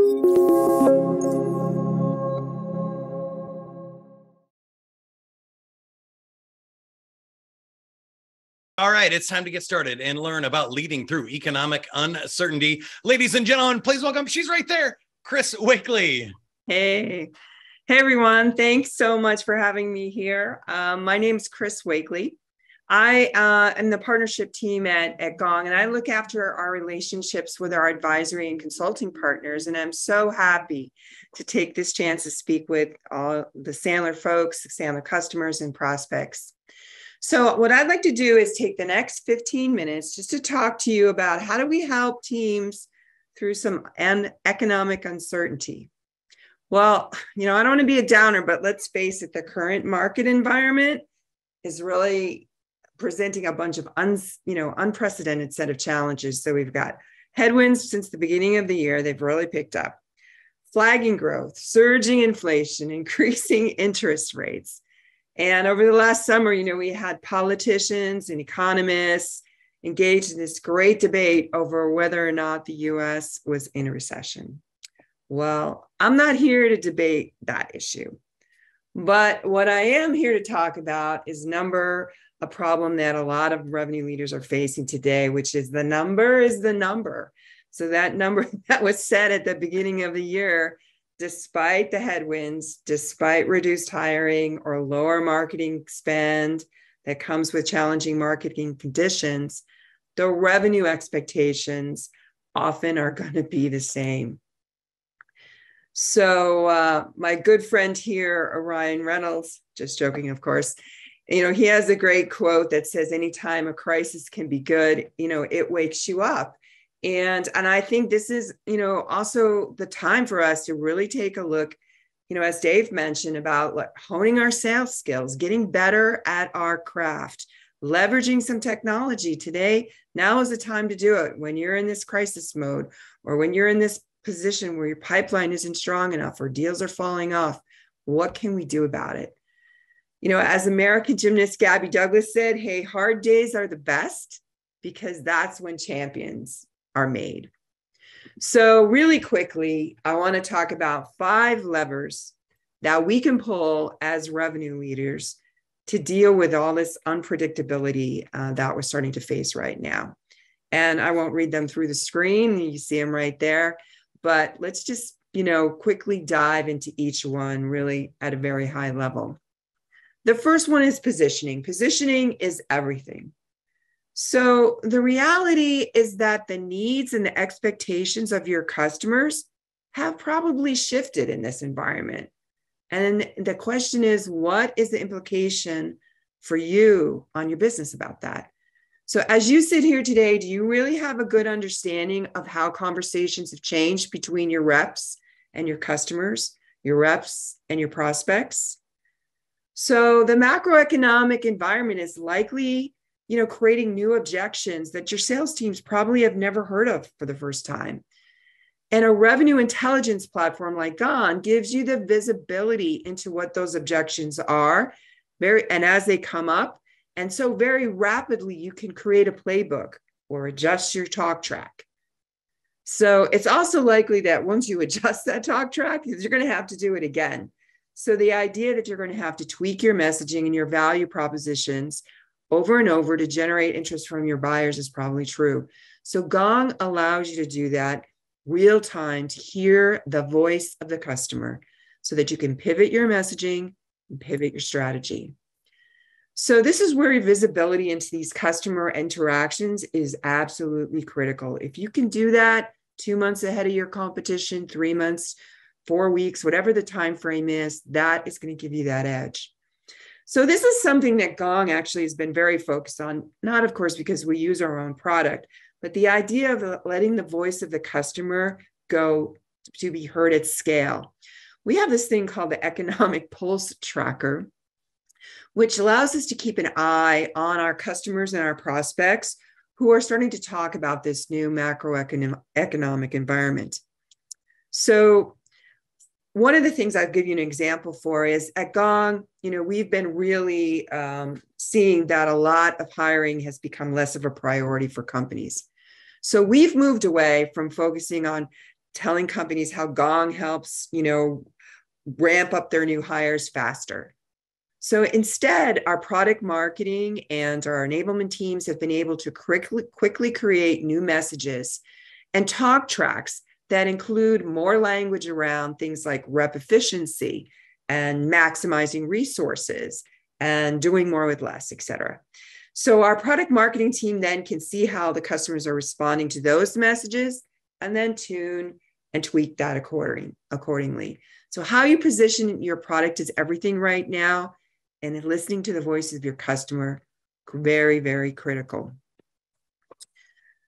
All right, it's time to get started and learn about leading through economic uncertainty. Ladies and gentlemen, please welcome, she's right there, Chris Wakely. Hey everyone. Thanks so much for having me here. My name is Chris Wakely. I am the partnership team at Gong, and I look after our relationships with our advisory and consulting partners. And I'm so happy to take this chance to speak with all the Sandler folks, the Sandler customers and prospects. So what I'd like to do is take the next 15 minutes just to talk to you about how do we help teams through some economic uncertainty. Well, I don't want to be a downer, but let's face it, the current market environment is really presenting a bunch of unprecedented set of challenges. So we've got headwinds since the beginning of the year. They've really picked up. Flagging growth, surging inflation, increasing interest rates. And over the last summer, we had politicians and economists engaged in this great debate over whether or not the U.S. was in a recession. Well, I'm not here to debate that issue. But what I am here to talk about is a problem that a lot of revenue leaders are facing today, which is the number is the number. So that number that was set at the beginning of the year, despite the headwinds, despite reduced hiring or lower marketing spend that comes with challenging marketing conditions, the revenue expectations often are going to be the same. So my good friend here, Ryan Reynolds, just joking, of course, he has a great quote that says, anytime a crisis can be good, it wakes you up. And I think this is, also the time for us to really take a look, as Dave mentioned, about honing our sales skills, getting better at our craft, leveraging some technology today. Now is the time to do it when you're in this crisis mode, or when you're in this position where your pipeline isn't strong enough or deals are falling off. What can we do about it? As American gymnast Gabby Douglas said, hey, hard days are the best because that's when champions are made. So really quickly, I want to talk about 5 levers that we can pull as revenue leaders to deal with all this unpredictability that we're starting to face right now. And I won't read them through the screen. You see them right there. But let's just, quickly dive into each one really at a very high level. The first one is positioning. Positioning is everything. So the reality is that the needs and the expectations of your customers have probably shifted in this environment. And the question is, what is the implication for you on your business about that? So as you sit here today, do you really have a good understanding of how conversations have changed between your reps and your customers, your reps and your prospects? So the macroeconomic environment is likely, creating new objections that your sales teams probably have never heard of for the first time. And a revenue intelligence platform like Gong gives you the visibility into what those objections are, and as they come up. And so very rapidly, you can create a playbook or adjust your talk track. So it's also likely that once you adjust that talk track, you're going to have to do it again. So the idea that you're going to have to tweak your messaging and your value propositions over and over to generate interest from your buyers is probably true. So Gong allows you to do that real time, to hear the voice of the customer so that you can pivot your messaging and pivot your strategy. So this is where visibility into these customer interactions is absolutely critical. If you can do that 2 months ahead of your competition, 3 months, 4 weeks, whatever the time frame is, that is going to give you that edge. So this is something that Gong actually has been very focused on, not of course because we use our own product, but the idea of letting the voice of the customer go to be heard at scale. We have this thing called the Economic Pulse Tracker, which allows us to keep an eye on our customers and our prospects who are starting to talk about this new macroeconomic environment. So one of the things I'll give you an example for is at Gong, we've been really seeing that a lot of hiring has become less of a priority for companies. So we've moved away from focusing on telling companies how Gong helps, ramp up their new hires faster. So instead, our product marketing and our enablement teams have been able to quickly create new messages and talk tracks that include more language around things like rep efficiency and maximizing resources and doing more with less, et cetera. So our product marketing team then can see how the customers are responding to those messages and then tune and tweak that accordingly. So how you position your product is everything right now, and listening to the voices of your customer, very, very critical.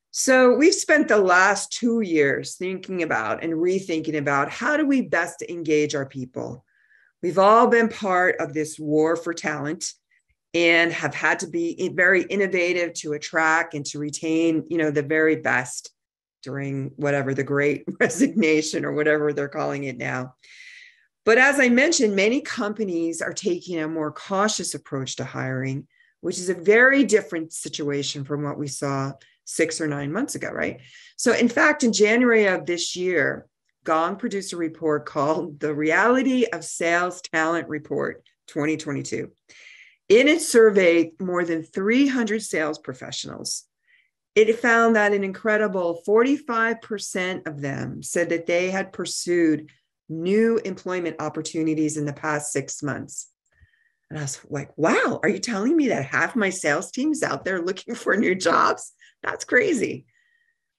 So we've spent the last 2 years thinking about and rethinking about how do we best engage our people. We've all been part of this war for talent and have had to be very innovative to attract and to retain, the very best during whatever the great resignation or whatever they're calling it now. But as I mentioned, many companies are taking a more cautious approach to hiring, which is a very different situation from what we saw 6 or 9 months ago, right? So in fact, in January of this year, Gong produced a report called the Reality of Sales Talent Report 2022. In its survey, more than 300 sales professionals. It found that an incredible 45% of them said that they had pursued new employment opportunities in the past 6 months. And I was like, wow, are you telling me that half my sales team is out there looking for new jobs? That's crazy.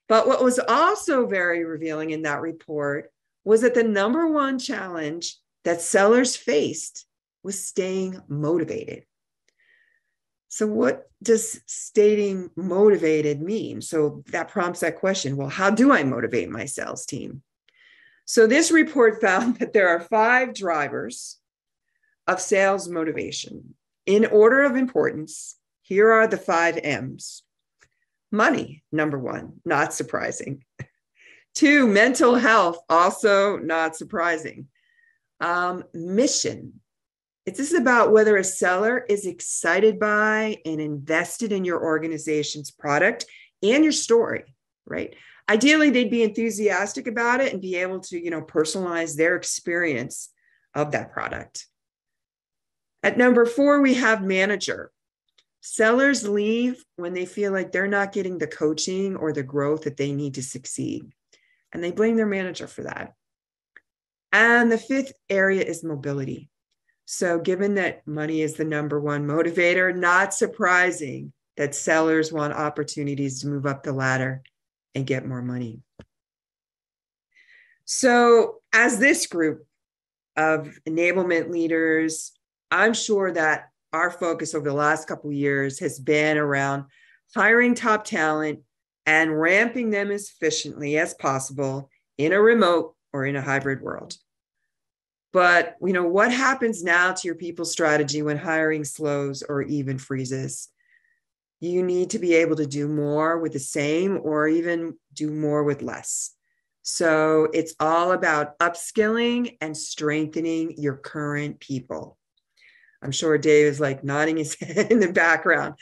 But what was also very revealing in that report was that the number one challenge that sellers faced was staying motivated. So what does staying motivated mean? So that prompts that question, well, how do I motivate my sales team? So this report found that there are 5 drivers of sales motivation. In order of importance, here are the 5 M's. Money, number 1, not surprising. 2, mental health, also not surprising. Mission. This is about whether a seller is excited by and invested in your organization's product and your story, right? Ideally, they'd be enthusiastic about it and be able to, personalize their experience of that product. At number 4, we have manager. Sellers leave when they feel like they're not getting the coaching or the growth that they need to succeed, and they blame their manager for that. And the 5th area is mobility. So given that money is the number 1 motivator, not surprising that sellers want opportunities to move up the ladder and get more money. So as this group of enablement leaders, I'm sure that our focus over the last couple of years has been around hiring top talent and ramping them as efficiently as possible in a remote or in a hybrid world. But, what happens now to your people strategy when hiring slows or even freezes? You need to be able to do more with the same or even do more with less. So it's all about upskilling and strengthening your current people. I'm sure Dave is nodding his head in the background.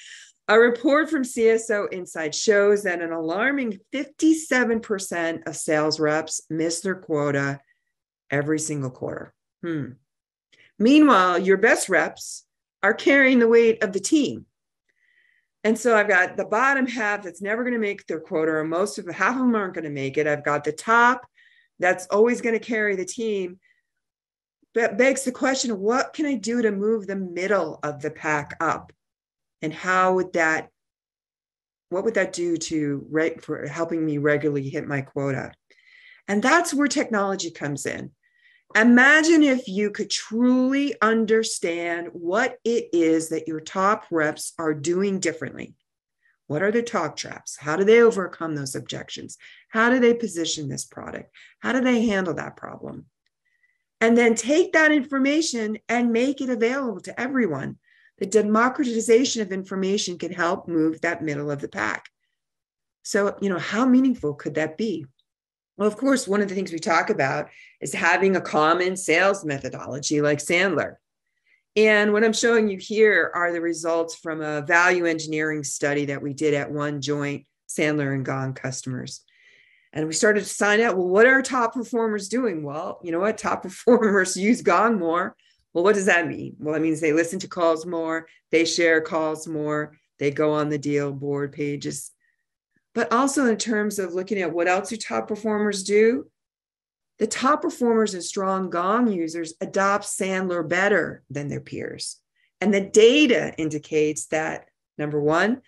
A report from CSO Insight shows that an alarming 57% of sales reps miss their quota every single quarter. Meanwhile, your best reps are carrying the weight of the team. And so I've got the bottom half that's never going to make their quota, or half of them aren't going to make it. I've got the top that's always going to carry the team. That begs the question, what can I do to move the middle of the pack up? And what would that do for helping me regularly hit my quota? And that's where technology comes in. Imagine if you could truly understand what it is that your top reps are doing differently. What are the talk traps? How do they overcome those objections? How do they position this product? How do they handle that problem? And then take that information and make it available to everyone. The democratization of information can help move that middle of the pack. So, how meaningful could that be? Well, of course, one of the things we talk about is having a common sales methodology like Sandler. And what I'm showing you here are the results from a value engineering study that we did at one joint Sandler and Gong customers. And we started to sign out, well, what are top performers doing? Well, you know what? Top performers use Gong more. Well, what does that mean? Well, it means they listen to calls more, they share calls more, they go on the deal board pages. But also in terms of looking at what else do top performers do, the top performers and strong Gong users adopt Sandler better than their peers. And the data indicates that, number one,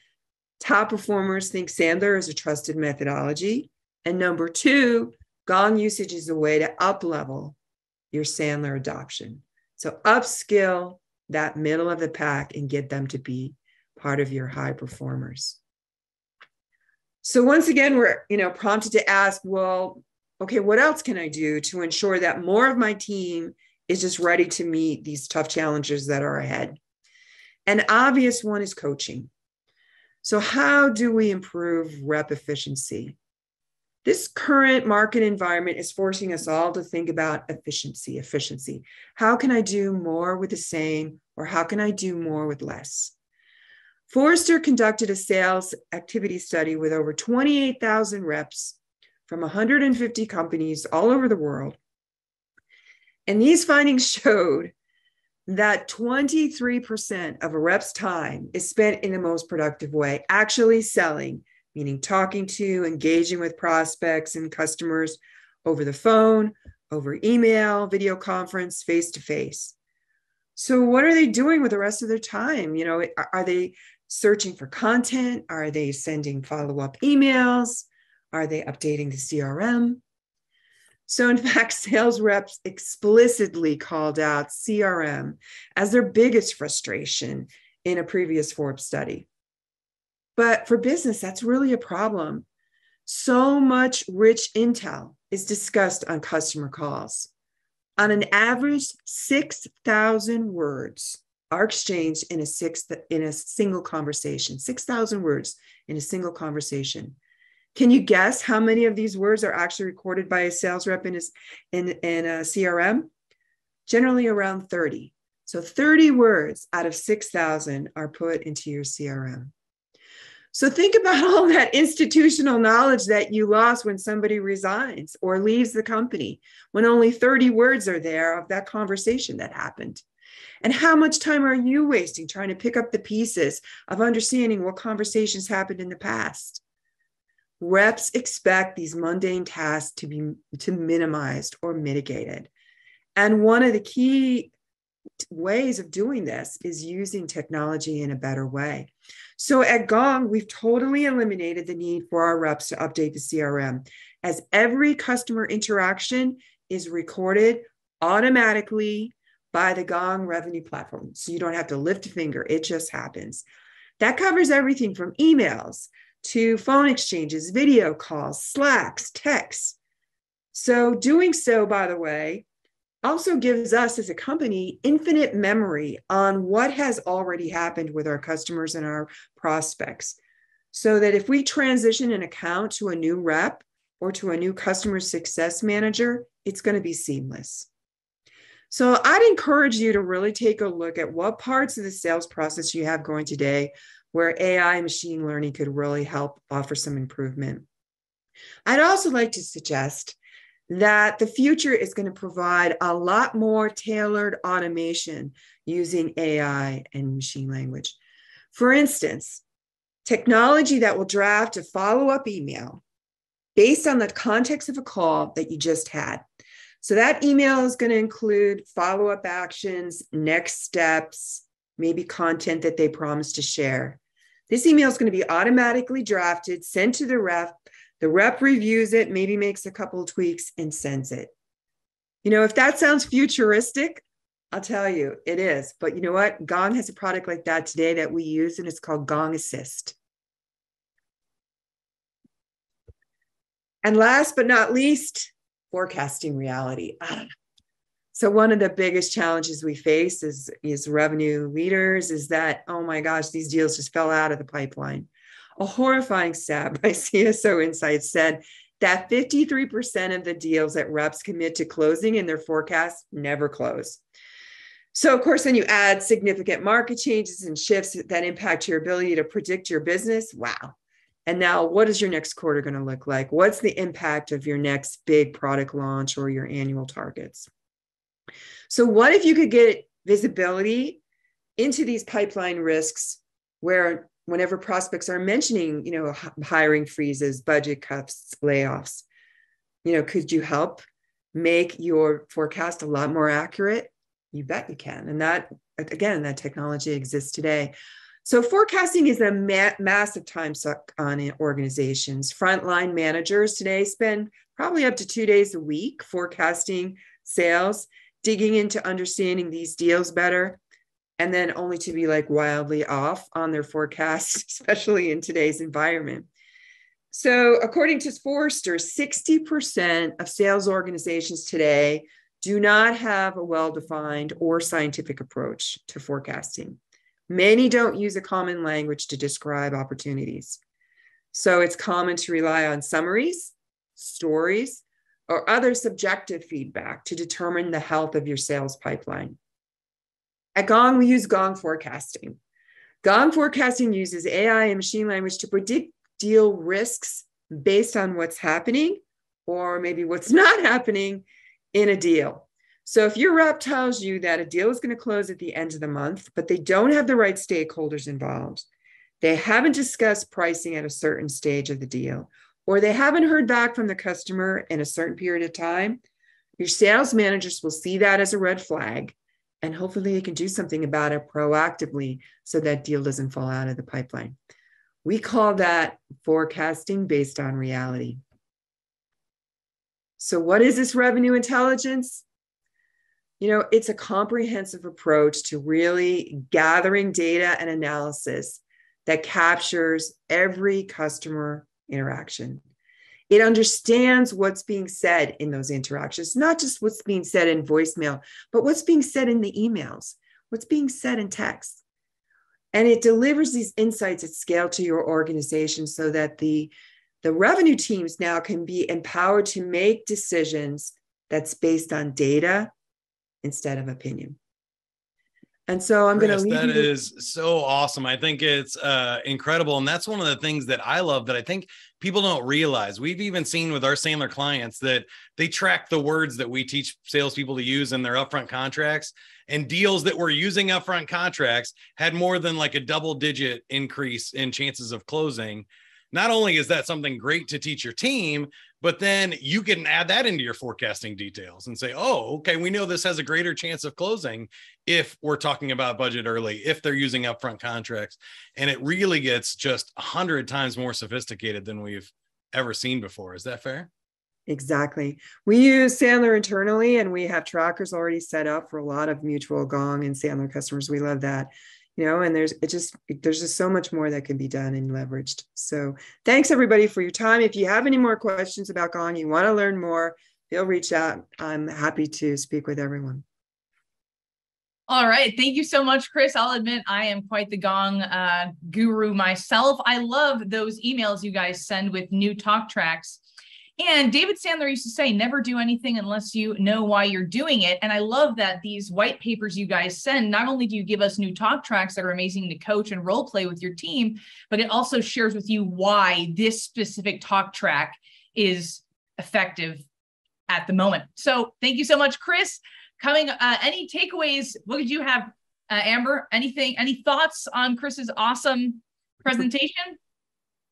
top performers think Sandler is a trusted methodology. And number two, Gong usage is a way to up-level your Sandler adoption. So upskill that middle of the pack and get them to be part of your high performers. So once again, we're prompted to ask, well, okay, what else can I do to ensure that more of my team is just ready to meet these tough challenges that are ahead? An obvious one is coaching. So how do we improve rep efficiency? This current market environment is forcing us all to think about efficiency. How can I do more with the same, or how can I do more with less? Forrester conducted a sales activity study with over 28,000 reps from 150 companies all over the world. And these findings showed that 23% of a rep's time is spent in the most productive way, actually selling, meaning talking to, engaging with prospects and customers over the phone, over email, video conference, face-to-face. So what are they doing with the rest of their time? Are they searching for content? Are they sending follow-up emails? Are they updating the CRM? So in fact, sales reps explicitly called out CRM as their biggest frustration in a previous Forbes study. But for business, that's really a problem. So much rich intel is discussed on customer calls. On an average, 6,000 words are exchanged in a single conversation. 6,000 words in a single conversation. Can you guess how many of these words are actually recorded by a sales rep in a CRM? Generally around 30. So 30 words out of 6,000 are put into your CRM. So think about all that institutional knowledge that you lost when somebody resigns or leaves the company, when only 30 words are there of that conversation that happened. And how much time are you wasting trying to pick up the pieces of understanding what conversations happened in the past? Reps expect these mundane tasks to be minimized or mitigated. And one of the key ways of doing this is using technology in a better way. So at Gong, we've totally eliminated the need for our reps to update the CRM, as every customer interaction is recorded automatically by the Gong revenue platform. So you don't have to lift a finger, it just happens. That covers everything from emails to phone exchanges, video calls, Slacks, texts. So doing so, by the way, also gives us as a company infinite memory on what has already happened with our customers and our prospects. So that if we transition an account to a new rep or to a new customer success manager, it's going to be seamless. So I'd encourage you to really take a look at what parts of the sales process you have going today where AI and machine learning could really help offer some improvement. I'd also like to suggest that the future is going to provide a lot more tailored automation using AI and machine language. For instance, technology that will draft a follow-up email based on the context of a call that you just had. So that email is going to include follow-up actions, next steps, maybe content that they promised to share. This email is going to be automatically drafted, sent to the rep. The rep reviews it, maybe makes a couple of tweaks and sends it. If that sounds futuristic, I'll tell you, it is. But you know what? Gong has a product like that today that we use, and it's called Gong Assist. And last but not least, forecasting reality. So one of the biggest challenges we face is revenue leaders is that, oh my gosh, these deals just fell out of the pipeline. A horrifying stat by CSO Insights said that 53% of the deals that reps commit to closing in their forecast never close. So, of course, then you add significant market changes and shifts that impact your ability to predict your business. Wow, And now, what is your next quarter going to look like? What's the impact of your next big product launch or your annual targets? So what if you could get visibility into these pipeline risks where whenever prospects are mentioning, hiring freezes, budget cuts, layoffs, could you help make your forecast a lot more accurate? You bet you can. And that technology exists today. So forecasting is a massive time suck on organizations. Frontline managers today spend probably up to 2 days a week forecasting sales, digging into understanding these deals better, and then only to be wildly off on their forecasts, especially in today's environment. So according to Forrester, 60% of sales organizations today do not have a well-defined or scientific approach to forecasting. Many don't use a common language to describe opportunities. So it's common to rely on summaries, stories, or other subjective feedback to determine the health of your sales pipeline. At Gong, we use Gong Forecasting. Gong Forecasting uses AI and machine language to predict deal risks based on what's happening or maybe what's not happening in a deal. So if your rep tells you that a deal is going to close at the end of the month, but they don't have the right stakeholders involved, they haven't discussed pricing at a certain stage of the deal, or they haven't heard back from the customer in a certain period of time, your sales managers will see that as a red flag, and hopefully they can do something about it proactively so that deal doesn't fall out of the pipeline. We call that forecasting based on reality. So what is this revenue intelligence? It's a comprehensive approach to really gathering data and analysis that captures every customer interaction. It understands what's being said in those interactions, not just what's being said in voicemail, but what's being said in the emails, what's being said in text. And it delivers these insights at scale to your organization so that the revenue teams now can be empowered to make decisions that's based on data instead of opinion. And so I'm going to leave that is so awesome. I think it's incredible. And that's one of the things that I love that I think people don't realize. We've even seen with our Sandler clients that they track the words that we teach salespeople to use in their upfront contracts, and deals that were using upfront contracts had more than a double-digit increase in chances of closing. Not only is that something great to teach your team, but then you can add that into your forecasting details and say, oh, okay, we know this has a greater chance of closing if we're talking about budget early, if they're using upfront contracts. And it really gets just 100 times more sophisticated than we've ever seen before. Is that fair? Exactly. We use Sandler internally, and we have trackers already set up for a lot of mutual Gong and Sandler customers. We love that. And there's just so much more that can be done and leveraged. So thanks everybody for your time. If you have any more questions about Gong, you want to learn more, feel reach out. I'm happy to speak with everyone. All right. Thank you so much, Chris. I'll admit I am quite the Gong guru myself. I love those emails you guys send with new talk tracks. And David Sandler used to say, never do anything unless you know why you're doing it. And I love that these white papers you guys send, not only do you give us new talk tracks that are amazing to coach and role play with your team, but it also shares with you why this specific talk track is effective at the moment. So thank you so much, Chris. Any takeaways? What did you have, Amber? Any thoughts on Chris's awesome presentation?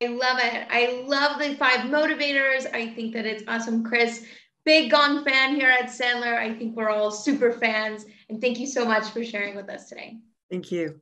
I love it. I love the 5 motivators. I think that it's awesome, Chris. Big Gong fan here at Sandler. I think we're all super fans. And thank you so much for sharing with us today. Thank you.